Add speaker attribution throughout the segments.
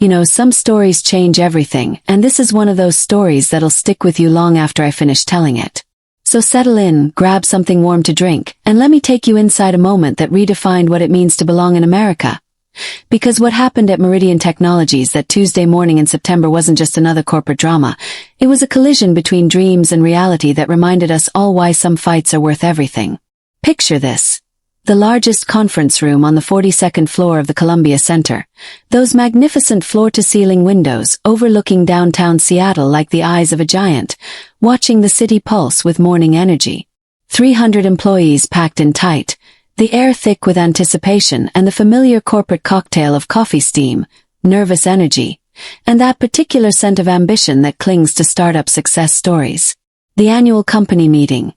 Speaker 1: You know, some stories change everything, and this is one of those stories that'll stick with you long after I finish telling it. So settle in, grab something warm to drink, and let me take you inside a moment that redefined what it means to belong in America. Because what happened at Meridian Technologies that Tuesday morning in September wasn't just another corporate drama. It was a collision between dreams and reality that reminded us all why some fights are worth everything. Picture this. The largest conference room on the 42nd floor of the Columbia Center. Those magnificent floor-to-ceiling windows overlooking downtown Seattle like the eyes of a giant, watching the city pulse with morning energy. 300 employees packed in tight, the air thick with anticipation and the familiar corporate cocktail of coffee steam, nervous energy, and that particular scent of ambition that clings to startup success stories. The annual company meeting.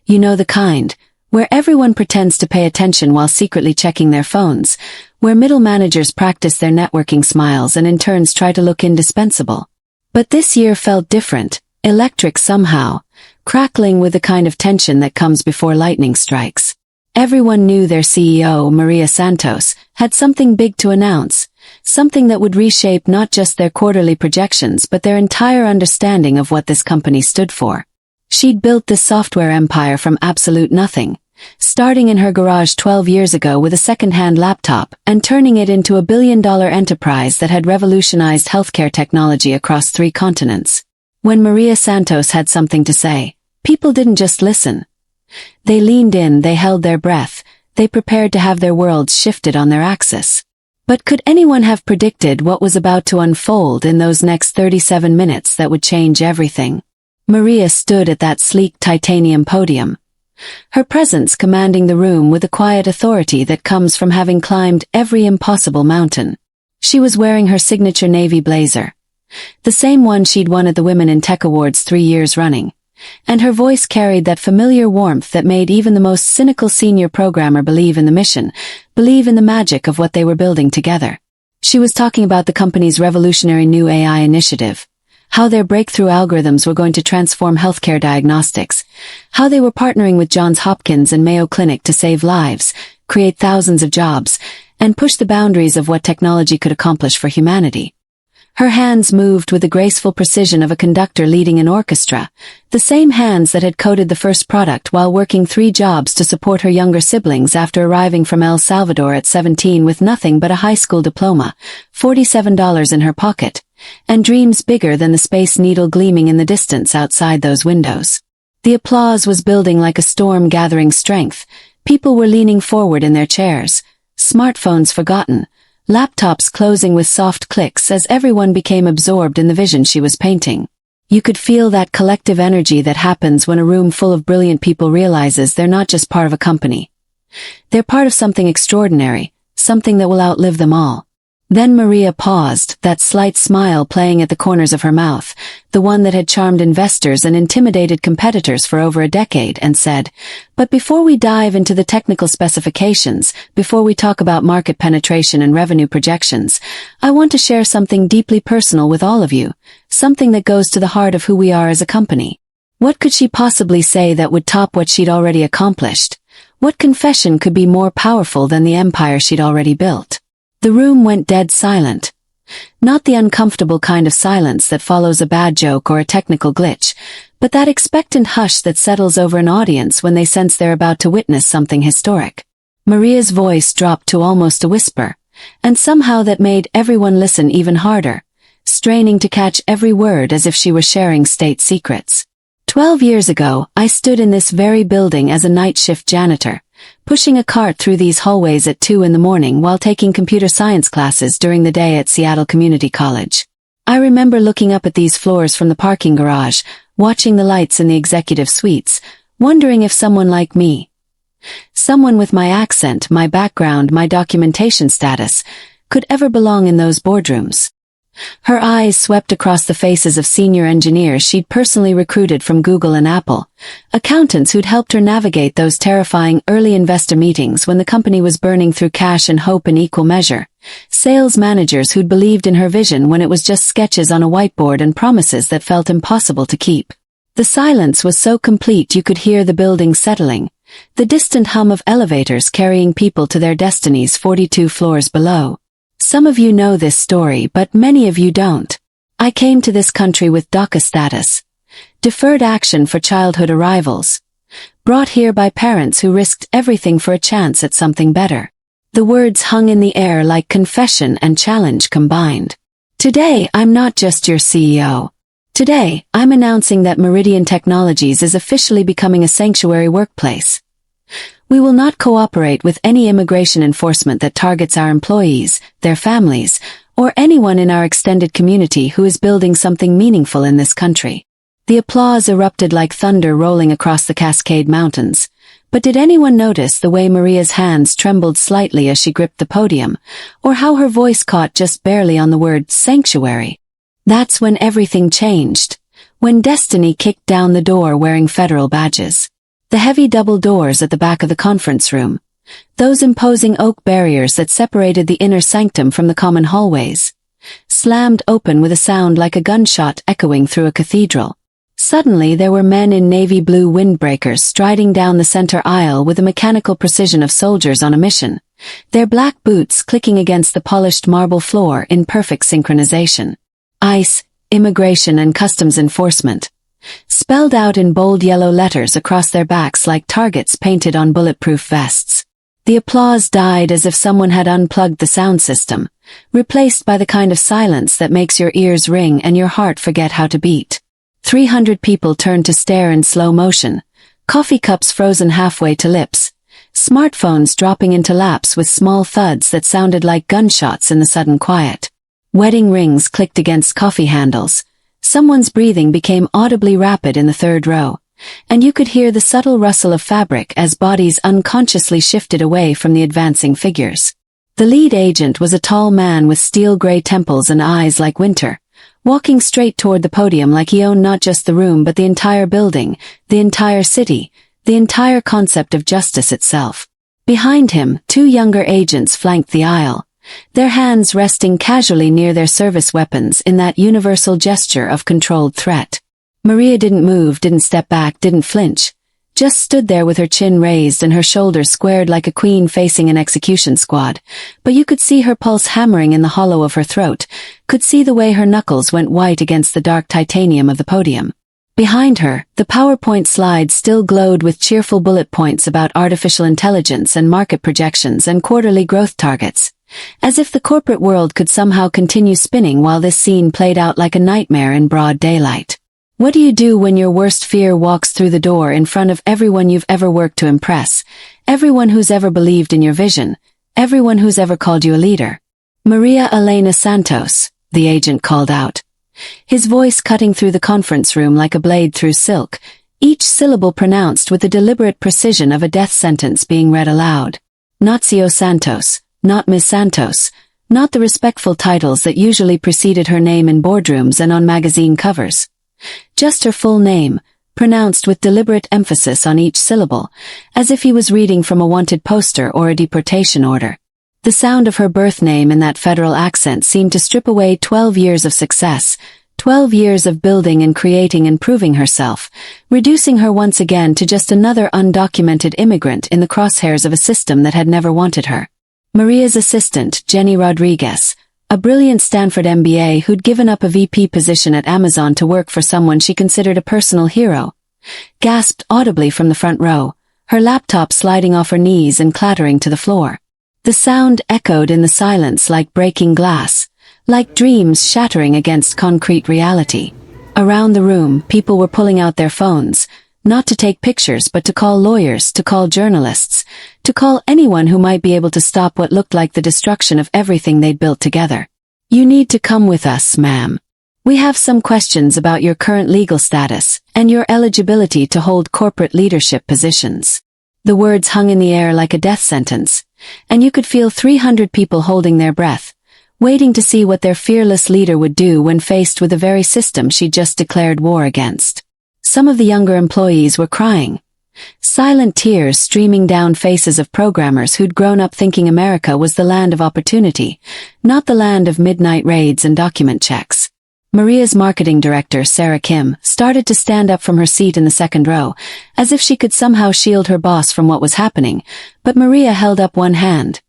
Speaker 1: You know the kind, where everyone pretends to pay attention while secretly checking their phones, where middle managers practice their networking smiles and interns try to look indispensable. But this year felt different, electric somehow, crackling with the kind of tension that comes before lightning strikes. Everyone knew their CEO, Maria Santos, had something big to announce, something that would reshape not just their quarterly projections but their entire understanding of what this company stood for. She'd built this software empire from absolute nothing, starting in her garage 12 years ago with a second-hand laptop and turning it into a billion-dollar enterprise that had revolutionized healthcare technology across 3 continents. When Maria Santos had something to say, people didn't just listen. They leaned in, they held their breath, they prepared to have their worlds shifted on their axis. But could anyone have predicted what was about to unfold in those next 37 minutes that would change everything? Maria stood at that sleek titanium podium, her presence commanding the room with the quiet authority that comes from having climbed every impossible mountain. She was wearing her signature navy blazer, the same one she'd won at the Women in Tech Awards 3 years running, and her voice carried that familiar warmth that made even the most cynical senior programmer believe in the mission, believe in the magic of what they were building together. She was talking about the company's revolutionary new AI initiative, how their breakthrough algorithms were going to transform healthcare diagnostics, how they were partnering with Johns Hopkins and Mayo Clinic to save lives, create thousands of jobs, and push the boundaries of what technology could accomplish for humanity. Her hands moved with the graceful precision of a conductor leading an orchestra, the same hands that had coded the first product while working 3 jobs to support her younger siblings after arriving from El Salvador at 17 with nothing but a high school diploma, $47 in her pocket, and dreams bigger than the Space Needle gleaming in the distance outside those windows. The applause was building like a storm gathering strength. People were leaning forward in their chairs, smartphones forgotten, laptops closing with soft clicks as everyone became absorbed in the vision she was painting. You could feel that collective energy that happens when a room full of brilliant people realizes they're not just part of a company. They're part of something extraordinary, something that will outlive them all. Then Maria paused, that slight smile playing at the corners of her mouth, the one that had charmed investors and intimidated competitors for over a decade, and said, "But before we dive into the technical specifications, before we talk about market penetration and revenue projections, I want to share something deeply personal with all of you, something that goes to the heart of who we are as a company." What could she possibly say that would top what she'd already accomplished? What confession could be more powerful than the empire she'd already built? The room went dead silent. Not the uncomfortable kind of silence that follows a bad joke or a technical glitch, but that expectant hush that settles over an audience when they sense they're about to witness something historic. Maria's voice dropped to almost a whisper, and somehow that made everyone listen even harder, straining to catch every word as if she were sharing state secrets. 12 years ago, I stood in this very building as a night shift janitor, pushing a cart through these hallways at 2 in the morning while taking computer science classes during the day at Seattle Community College. I remember looking up at these floors from the parking garage, watching the lights in the executive suites, wondering if someone like me, someone with my accent, my background, my documentation status, could ever belong in those boardrooms. Her eyes swept across the faces of senior engineers she'd personally recruited from Google and Apple, accountants who'd helped her navigate those terrifying early investor meetings when the company was burning through cash and hope in equal measure, sales managers who'd believed in her vision when it was just sketches on a whiteboard and promises that felt impossible to keep. The silence was so complete you could hear the building settling, the distant hum of elevators carrying people to their destinies 42 floors below. Some of you know this story, but many of you don't. I came to this country with DACA status, deferred action for childhood arrivals, brought here by parents who risked everything for a chance at something better. The words hung in the air like confession and challenge combined. Today, I'm not just your CEO. Today, I'm announcing that Meridian Technologies is officially becoming a sanctuary workplace. We will not cooperate with any immigration enforcement that targets our employees, their families, or anyone in our extended community who is building something meaningful in this country. The applause erupted like thunder rolling across the Cascade Mountains. But did anyone notice the way Maria's hands trembled slightly as she gripped the podium, or how her voice caught just barely on the word sanctuary? That's when everything changed. When destiny kicked down the door wearing federal badges. The heavy double doors at the back of the conference room. Those imposing oak barriers that separated the inner sanctum from the common hallways. Slammed open with a sound like a gunshot echoing through a cathedral. Suddenly there were men in navy blue windbreakers striding down the center aisle with the mechanical precision of soldiers on a mission, their black boots clicking against the polished marble floor in perfect synchronization. ICE, Immigration and Customs Enforcement, spelled out in bold yellow letters across their backs like targets painted on bulletproof vests. The applause died as if someone had unplugged the sound system, replaced by the kind of silence that makes your ears ring and your heart forget how to beat. 300 people turned to stare in slow motion, coffee cups frozen halfway to lips, smartphones dropping into laps with small thuds that sounded like gunshots in the sudden quiet. Wedding rings clicked against coffee handles, someone's breathing became audibly rapid in the third row, and you could hear the subtle rustle of fabric as bodies unconsciously shifted away from the advancing figures. The lead agent was a tall man with steel-gray temples and eyes like winter, walking straight toward the podium like he owned not just the room but the entire building, the entire city, the entire concept of justice itself. Behind him, 2 younger agents flanked the aisle, their hands resting casually near their service weapons in that universal gesture of controlled threat. Maria didn't move, didn't step back, didn't flinch, just stood there with her chin raised and her shoulders squared like a queen facing an execution squad, but you could see her pulse hammering in the hollow of her throat, could see the way her knuckles went white against the dark titanium of the podium. Behind her, the PowerPoint slides still glowed with cheerful bullet points about artificial intelligence and market projections and quarterly growth targets, as if the corporate world could somehow continue spinning while this scene played out like a nightmare in broad daylight. What do you do when your worst fear walks through the door in front of everyone you've ever worked to impress, everyone who's ever believed in your vision, everyone who's ever called you a leader? Maria Elena Santos, the agent called out, his voice cutting through the conference room like a blade through silk, each syllable pronounced with the deliberate precision of a death sentence being read aloud. Not CEO Santos, not Ms. Santos, not the respectful titles that usually preceded her name in boardrooms and on magazine covers. Just her full name, pronounced with deliberate emphasis on each syllable, as if he was reading from a wanted poster or a deportation order. The sound of her birth name in that federal accent seemed to strip away 12 years of success, 12 years of building and creating and proving herself, reducing her once again to just another undocumented immigrant in the crosshairs of a system that had never wanted her. Maria's assistant, Jenny Rodriguez, a brilliant Stanford MBA who'd given up a VP position at Amazon to work for someone she considered a personal hero, gasped audibly from the front row, her laptop sliding off her knees and clattering to the floor. The sound echoed in the silence like breaking glass, like dreams shattering against concrete reality. Around the room, people were pulling out their phones, not to take pictures but to call lawyers, to call journalists, to call anyone who might be able to stop what looked like the destruction of everything they'd built together. You need to come with us, ma'am. We have some questions about your current legal status and your eligibility to hold corporate leadership positions. The words hung in the air like a death sentence, and you could feel 300 people holding their breath, waiting to see what their fearless leader would do when faced with the very system she'd just declared war against. Some of the younger employees were crying. Silent tears streaming down faces of programmers who'd grown up thinking America was the land of opportunity, not the land of midnight raids and document checks. Maria's marketing director, Sarah Kim, started to stand up from her seat in the second row, as if she could somehow shield her boss from what was happening, but Maria held up one hand.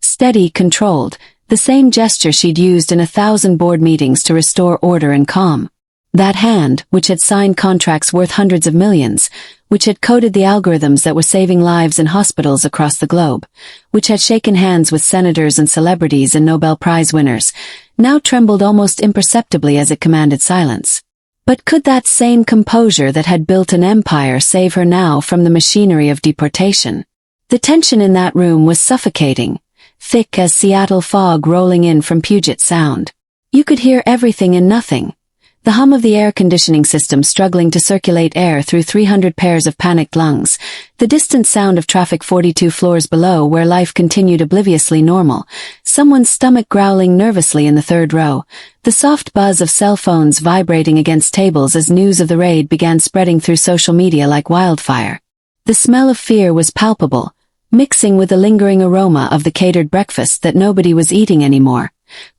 Speaker 1: Steady, controlled, the same gesture she'd used in 1,000 board meetings to restore order and calm. That hand, which had signed contracts worth hundreds of millions, which had coded the algorithms that were saving lives in hospitals across the globe, which had shaken hands with senators and celebrities and Nobel Prize winners, now trembled almost imperceptibly as it commanded silence. But could that same composure that had built an empire save her now from the machinery of deportation? The tension in that room was suffocating, thick as Seattle fog rolling in from Puget Sound. You could hear everything and nothing. The hum of the air conditioning system struggling to circulate air through 300 pairs of panicked lungs, the distant sound of traffic 42 floors below where life continued obliviously normal, someone's stomach growling nervously in the third row, the soft buzz of cell phones vibrating against tables as news of the raid began spreading through social media like wildfire. The smell of fear was palpable, mixing with the lingering aroma of the catered breakfast that nobody was eating anymore.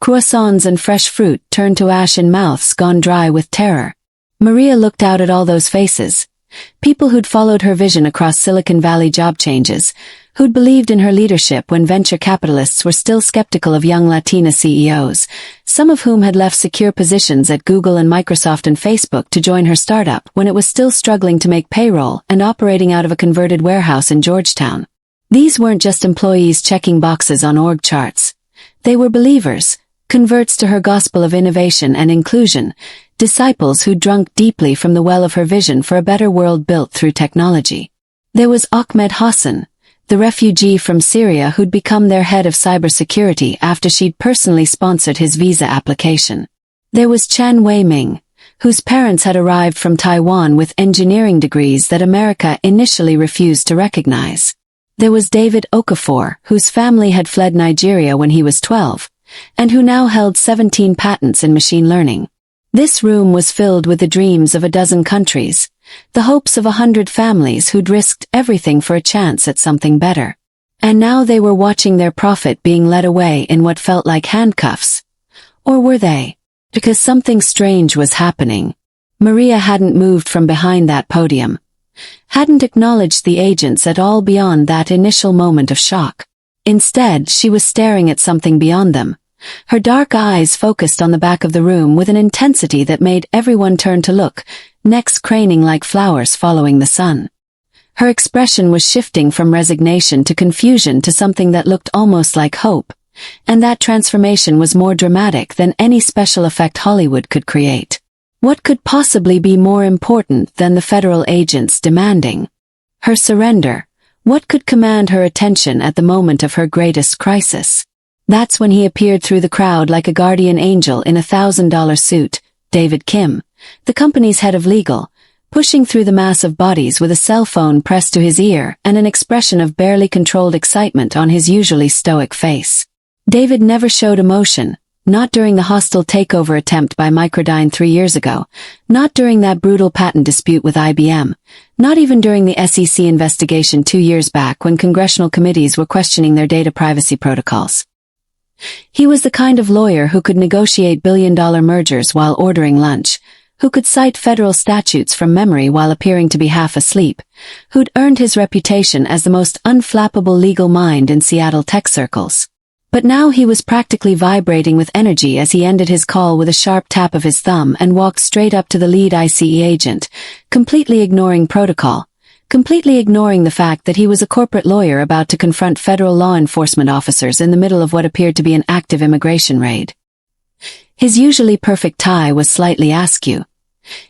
Speaker 1: Croissants and fresh fruit turned to ash in mouths gone dry with terror. Maria looked out at all those faces. People who'd followed her vision across Silicon Valley job changes, who'd believed in her leadership when venture capitalists were still skeptical of young Latina CEOs, some of whom had left secure positions at Google and Microsoft and Facebook to join her startup when it was still struggling to make payroll and operating out of a converted warehouse in Georgetown. These weren't just employees checking boxes on org charts. They were believers, converts to her gospel of innovation and inclusion, disciples who drunk deeply from the well of her vision for a better world built through technology. There was Ahmed Hassan, the refugee from Syria who'd become their head of cybersecurity after she'd personally sponsored his visa application. There was Chen Wei-ming, whose parents had arrived from Taiwan with engineering degrees that America initially refused to recognize. There was David Okafor, whose family had fled Nigeria when he was 12, and who now held 17 patents in machine learning. This room was filled with the dreams of a dozen countries, the hopes of 100 families who'd risked everything for a chance at something better. And now they were watching their prophet being led away in what felt like handcuffs. Or were they? Because something strange was happening. Maria hadn't moved from behind that podium. Hadn't acknowledged the agents at all beyond that initial moment of shock. Instead, she was staring at something beyond them, her dark eyes focused on the back of the room with an intensity that made everyone turn to look, necks craning like flowers following the sun. Her expression was shifting from resignation to confusion to something that looked almost like hope, and that transformation was more dramatic than any special effect Hollywood could create. What could possibly be more important than the federal agents demanding her surrender? What could command her attention at the moment of her greatest crisis? That's when he appeared through the crowd like a guardian angel in a $1,000 suit, David Kim, the company's head of legal, pushing through the mass of bodies with a cell phone pressed to his ear and an expression of barely controlled excitement on his usually stoic face. David never showed emotion. Not during the hostile takeover attempt by Microdyne 3 years ago, not during that brutal patent dispute with IBM, not even during the SEC investigation 2 years back when congressional committees were questioning their data privacy protocols. He was the kind of lawyer who could negotiate billion-dollar mergers while ordering lunch, who could cite federal statutes from memory while appearing to be half asleep, who'd earned his reputation as the most unflappable legal mind in Seattle tech circles. But now he was practically vibrating with energy as he ended his call with a sharp tap of his thumb and walked straight up to the lead ICE agent, completely ignoring protocol, completely ignoring the fact that he was a corporate lawyer about to confront federal law enforcement officers in the middle of what appeared to be an active immigration raid. His usually perfect tie was slightly askew.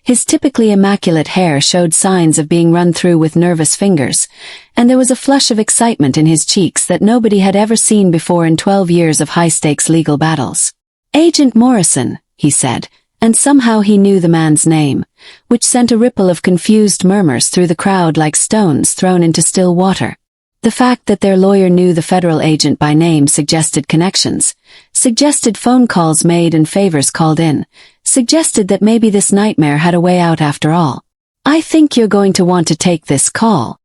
Speaker 1: His typically immaculate hair showed signs of being run through with nervous fingers, and there was a flush of excitement in his cheeks that nobody had ever seen before in 12 years of high-stakes legal battles. "Agent Morrison," he said, and somehow he knew the man's name, which sent a ripple of confused murmurs through the crowd like stones thrown into still water. The fact that their lawyer knew the federal agent by name suggested connections, suggested phone calls made and favors called in, suggested that maybe this nightmare had a way out after all. "I think you're going to want to take this call."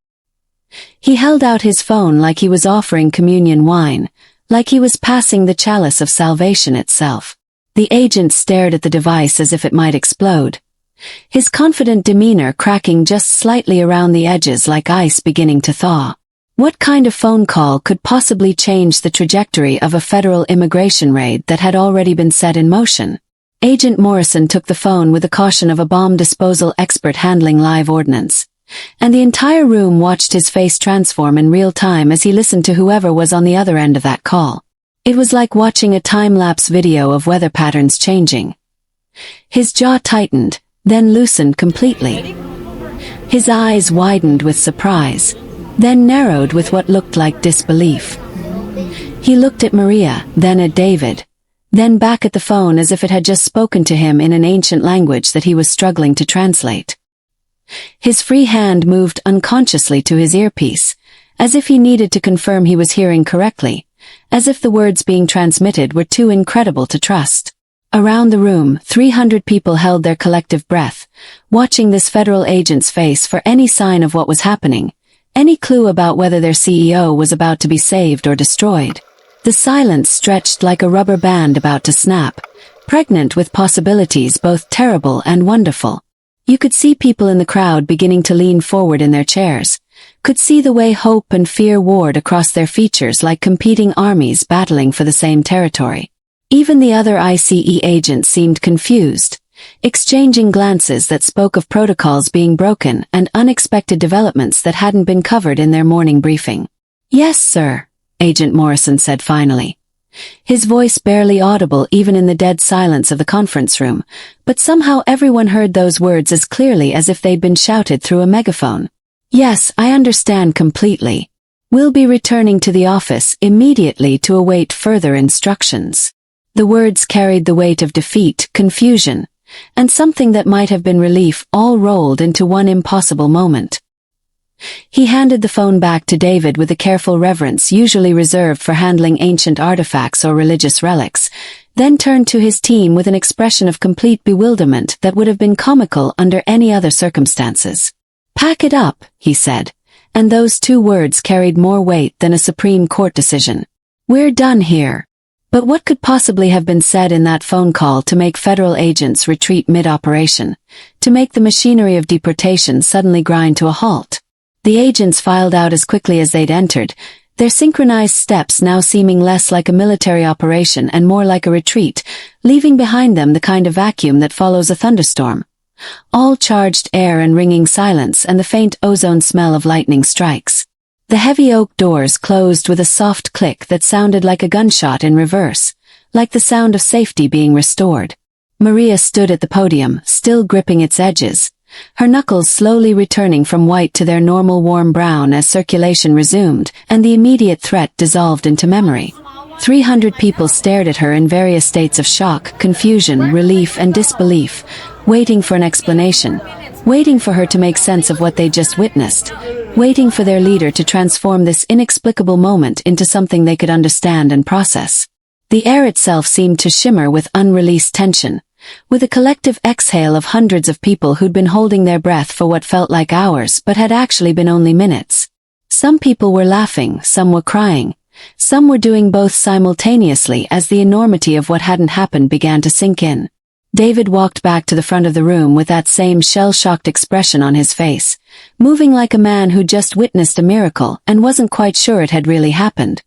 Speaker 1: He held out his phone like he was offering communion wine, like he was passing the chalice of salvation itself. The agent stared at the device as if it might explode, his confident demeanor cracking just slightly around the edges like ice beginning to thaw. What kind of phone call could possibly change the trajectory of a federal immigration raid that had already been set in motion? Agent Morrison took the phone with the caution of a bomb disposal expert handling live ordnance. And the entire room watched his face transform in real time as he listened to whoever was on the other end of that call. It was like watching a time-lapse video of weather patterns changing. His jaw tightened, then loosened completely. His eyes widened with surprise, then narrowed with what looked like disbelief. He looked at Maria, then at David, then back at the phone as if it had just spoken to him in an ancient language that he was struggling to translate. His free hand moved unconsciously to his earpiece, as if he needed to confirm he was hearing correctly, as if the words being transmitted were too incredible to trust. Around the room, 300 people held their collective breath, watching this federal agent's face for any sign of what was happening, any clue about whether their CEO was about to be saved or destroyed. The silence stretched like a rubber band about to snap, pregnant with possibilities both terrible and wonderful. You could see people in the crowd beginning to lean forward in their chairs, could see the way hope and fear warred across their features like competing armies battling for the same territory. Even the other ICE agents seemed confused, exchanging glances that spoke of protocols being broken and unexpected developments that hadn't been covered in their morning briefing. "Yes, sir," Agent Morrison said finally. His voice barely audible even in the dead silence of the conference room, but somehow everyone heard those words as clearly as if they'd been shouted through a megaphone. "Yes, I understand completely. We'll be returning to the office immediately to await further instructions." The words carried the weight of defeat, confusion, and something that might have been relief all rolled into one impossible moment. He handed the phone back to David with the careful reverence usually reserved for handling ancient artifacts or religious relics, then turned to his team with an expression of complete bewilderment that would have been comical under any other circumstances. "Pack it up," he said, and those two words carried more weight than a Supreme Court decision. "We're done here." But what could possibly have been said in that phone call to make federal agents retreat mid-operation, to make the machinery of deportation suddenly grind to a halt? The agents filed out as quickly as they'd entered, their synchronized steps now seeming less like a military operation and more like a retreat, leaving behind them the kind of vacuum that follows a thunderstorm. All charged air and ringing silence and the faint ozone smell of lightning strikes. The heavy oak doors closed with a soft click that sounded like a gunshot in reverse, like the sound of safety being restored. Maria stood at the podium, still gripping its edges, her knuckles slowly returning from white to their normal warm brown as circulation resumed and the immediate threat dissolved into memory. 300 people stared at her in various states of shock, confusion, relief, and disbelief, waiting for an explanation, waiting for her to make sense of what they'd just witnessed, waiting for their leader to transform this inexplicable moment into something they could understand and process. The air itself seemed to shimmer with unreleased tension, with a collective exhale of hundreds of people who'd been holding their breath for what felt like hours but had actually been only minutes. Some people were laughing, some were crying, some were doing both simultaneously as the enormity of what hadn't happened began to sink in. David walked back to the front of the room with that same shell-shocked expression on his face, moving like a man who'd just witnessed a miracle and wasn't quite sure it had really happened.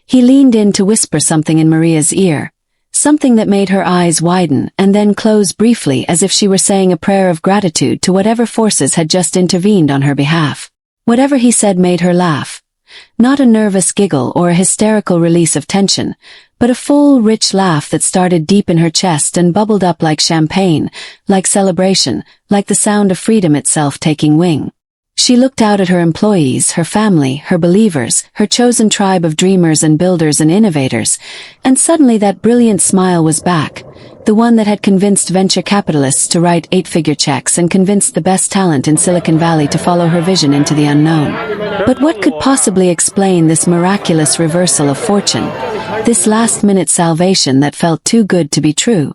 Speaker 1: He leaned in to whisper something in Maria's ear, something that made her eyes widen and then close briefly as if she were saying a prayer of gratitude to whatever forces had just intervened on her behalf. Whatever he said made her laugh. Not a nervous giggle or a hysterical release of tension, but a full, rich laugh that started deep in her chest and bubbled up like champagne, like celebration, like the sound of freedom itself taking wing. She looked out at her employees, her family, her believers, her chosen tribe of dreamers and builders and innovators, and suddenly that brilliant smile was back, the one that had convinced venture capitalists to write 8-figure checks and convinced the best talent in Silicon Valley to follow her vision into the unknown. But what could possibly explain this miraculous reversal of fortune, this last-minute salvation that felt too good to be true?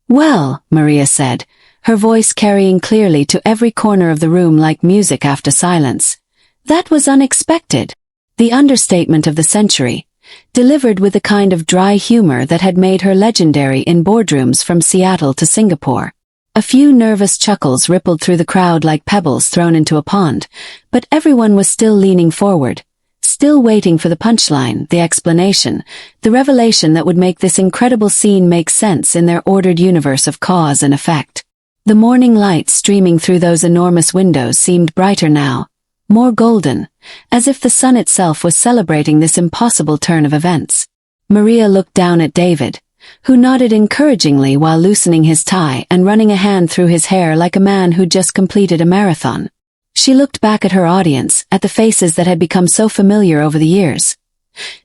Speaker 1: "Well," Maria said, her voice carrying clearly to every corner of the room like music after silence, "that was unexpected." The understatement of the century, delivered with the kind of dry humor that had made her legendary in boardrooms from Seattle to Singapore. A few nervous chuckles rippled through the crowd like pebbles thrown into a pond, but everyone was still leaning forward, still waiting for the punchline, the explanation, the revelation that would make this incredible scene make sense in their ordered universe of cause and effect. The morning light streaming through those enormous windows seemed brighter now, more golden, as if the sun itself was celebrating this impossible turn of events. Maria looked down at David, who nodded encouragingly while loosening his tie and running a hand through his hair like a man who'd just completed a marathon. She looked back at her audience, at the faces that had become so familiar over the years.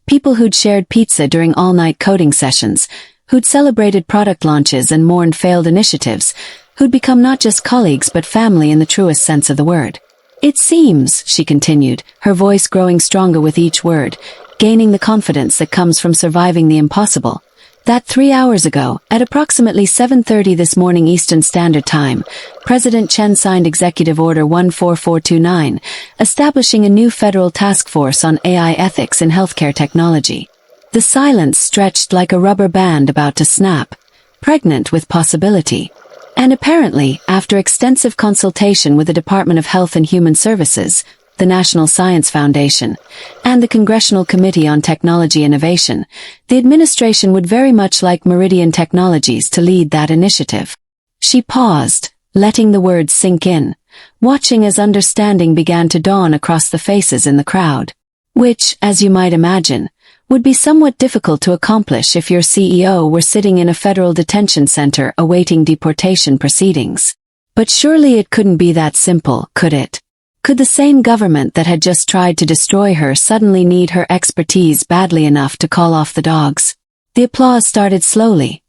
Speaker 1: People who'd shared pizza during all-night coding sessions, who'd celebrated product launches and mourned failed initiatives, who'd become not just colleagues but family in the truest sense of the word. "It seems," she continued, her voice growing stronger with each word, gaining the confidence that comes from surviving the impossible, that 3 hours ago, at approximately 7:30 this morning Eastern Standard Time, President Chen signed Executive Order 14429, establishing a new federal task force on AI ethics in healthcare technology. The silence stretched like a rubber band about to snap, pregnant with possibility. And apparently, after extensive consultation with the Department of Health and Human Services, the National Science Foundation, and the Congressional Committee on Technology Innovation, the administration would very much like Meridian Technologies to lead that initiative. She paused, letting the words sink in, watching as understanding began to dawn across the faces in the crowd. Which, as you might imagine, would be somewhat difficult to accomplish if your CEO were sitting in a federal detention center awaiting deportation proceedings. But surely it couldn't be that simple, could it? Could the same government that had just tried to destroy her suddenly need her expertise badly enough to call off the dogs? The applause started slowly.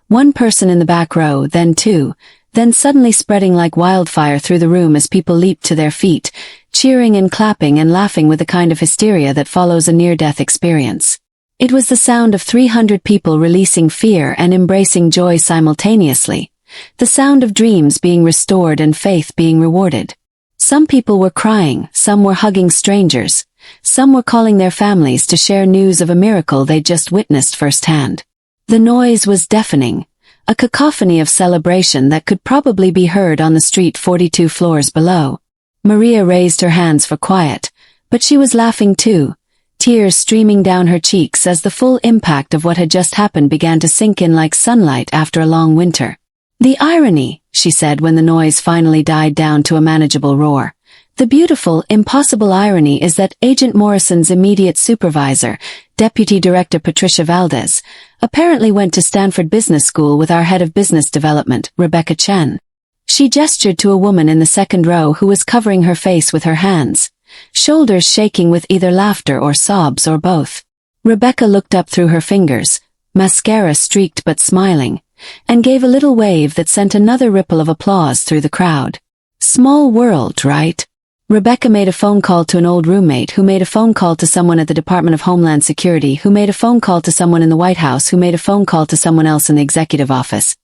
Speaker 1: One person in the back row, then two, then suddenly spreading like wildfire through the room as people leaped to their feet, cheering and clapping and laughing with the kind of hysteria that follows a near-death experience. It was the sound of 300 people releasing fear and embracing joy simultaneously, the sound of dreams being restored and faith being rewarded. Some people were crying, some were hugging strangers, some were calling their families to share news of a miracle they'd just witnessed firsthand. The noise was deafening, a cacophony of celebration that could probably be heard on the street 42 floors below. Maria raised her hands for quiet, but she was laughing too, tears streaming down her cheeks as the full impact of what had just happened began to sink in like sunlight after a long winter. "The irony," she said when the noise finally died down to a manageable roar. "The beautiful, impossible irony is that Agent Morrison's immediate supervisor, Deputy Director Patricia Valdez, apparently went to Stanford Business School with our head of business development, Rebecca Chen." She gestured to a woman in the second row who was covering her face with her hands, shoulders shaking with either laughter or sobs or both. Rebecca looked up through her fingers, mascara streaked but smiling, and gave a little wave that sent another ripple of applause through the crowd. Small world, right? Rebecca made a phone call to an old roommate who made a phone call to someone at the Department of Homeland Security who made a phone call to someone in the White House who made a phone call to someone else in the executive office.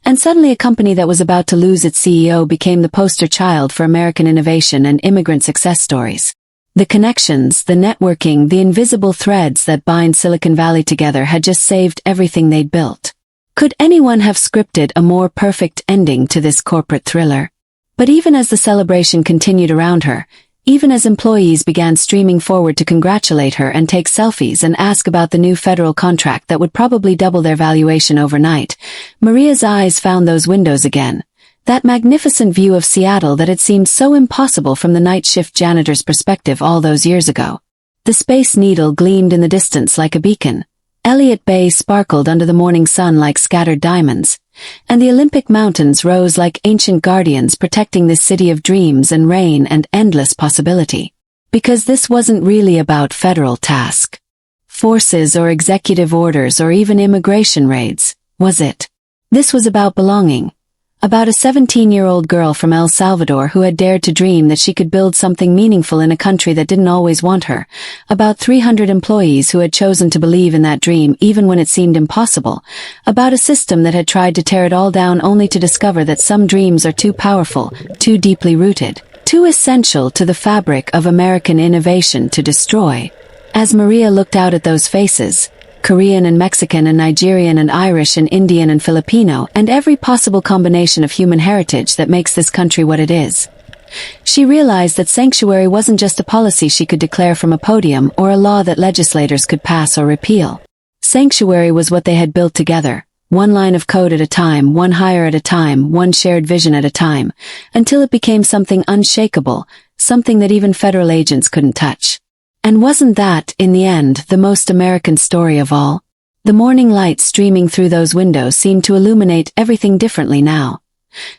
Speaker 1: And suddenly a company that was about to lose its CEO became the poster child for American innovation and immigrant success stories. The connections, the networking, the invisible threads that bind Silicon Valley together had just saved everything they'd built. Could anyone have scripted a more perfect ending to this corporate thriller? But even as the celebration continued around her, even as employees began streaming forward to congratulate her and take selfies and ask about the new federal contract that would probably double their valuation overnight, Maria's eyes found those windows again. That magnificent view of Seattle that had seemed so impossible from the night shift janitor's perspective all those years ago. The Space Needle gleamed in the distance like a beacon. Elliott Bay sparkled under the morning sun like scattered diamonds, and the Olympic Mountains rose like ancient guardians protecting this city of dreams and rain and endless possibility. Because this wasn't really about federal task forces or executive orders or even immigration raids, was it? This was about belonging. About a 17-year-old girl from El Salvador who had dared to dream that she could build something meaningful in a country that didn't always want her. About 300 employees who had chosen to believe in that dream even when it seemed impossible. About a system that had tried to tear it all down only to discover that some dreams are too powerful, too deeply rooted, too essential to the fabric of American innovation to destroy. As Maria looked out at those faces, Korean and Mexican and Nigerian and Irish and Indian and Filipino, and every possible combination of human heritage that makes this country what it is. She realized that sanctuary wasn't just a policy she could declare from a podium or a law that legislators could pass or repeal. Sanctuary was what they had built together, one line of code at a time, one hire at a time, one shared vision at a time, until it became something unshakable, something that even federal agents couldn't touch. And wasn't that, in the end, the most American story of all? The morning light streaming through those windows seemed to illuminate everything differently now.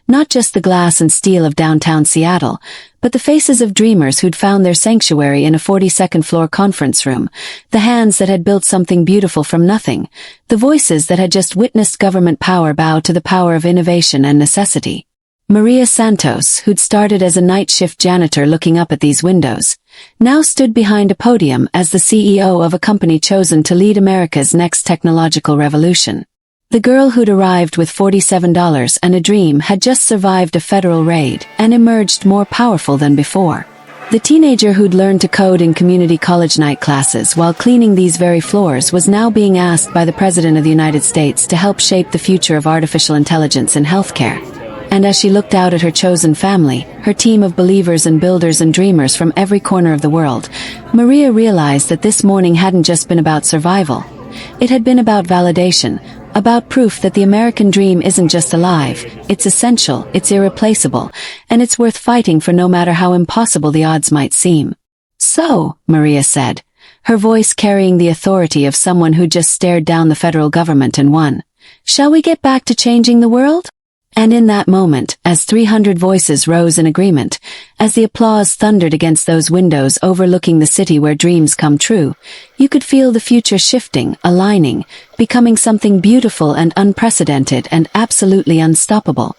Speaker 1: Not just the glass and steel of downtown Seattle, but the faces of dreamers who'd found their sanctuary in a 42nd floor conference room, the hands that had built something beautiful from nothing, the voices that had just witnessed government power bow to the power of innovation and necessity. Maria Santos, who'd started as a night shift janitor looking up at these windows, now stood behind a podium as the CEO of a company chosen to lead America's next technological revolution. The girl who'd arrived with $47 and a dream had just survived a federal raid and emerged more powerful than before. The teenager who'd learned to code in community college night classes while cleaning these very floors was now being asked by the President of the United States to help shape the future of artificial intelligence in healthcare. And as she looked out at her chosen family, her team of believers and builders and dreamers from every corner of the world, Maria realized that this morning hadn't just been about survival. It had been about validation, about proof that the American dream isn't just alive, it's essential, it's irreplaceable, and it's worth fighting for no matter how impossible the odds might seem. So, Maria said, her voice carrying the authority of someone who just stared down the federal government and won, "Shall we get back to changing the world?" And in that moment, as 300 voices rose in agreement, as the applause thundered against those windows overlooking the city where dreams come true, you could feel the future shifting, aligning, becoming something beautiful and unprecedented and absolutely unstoppable.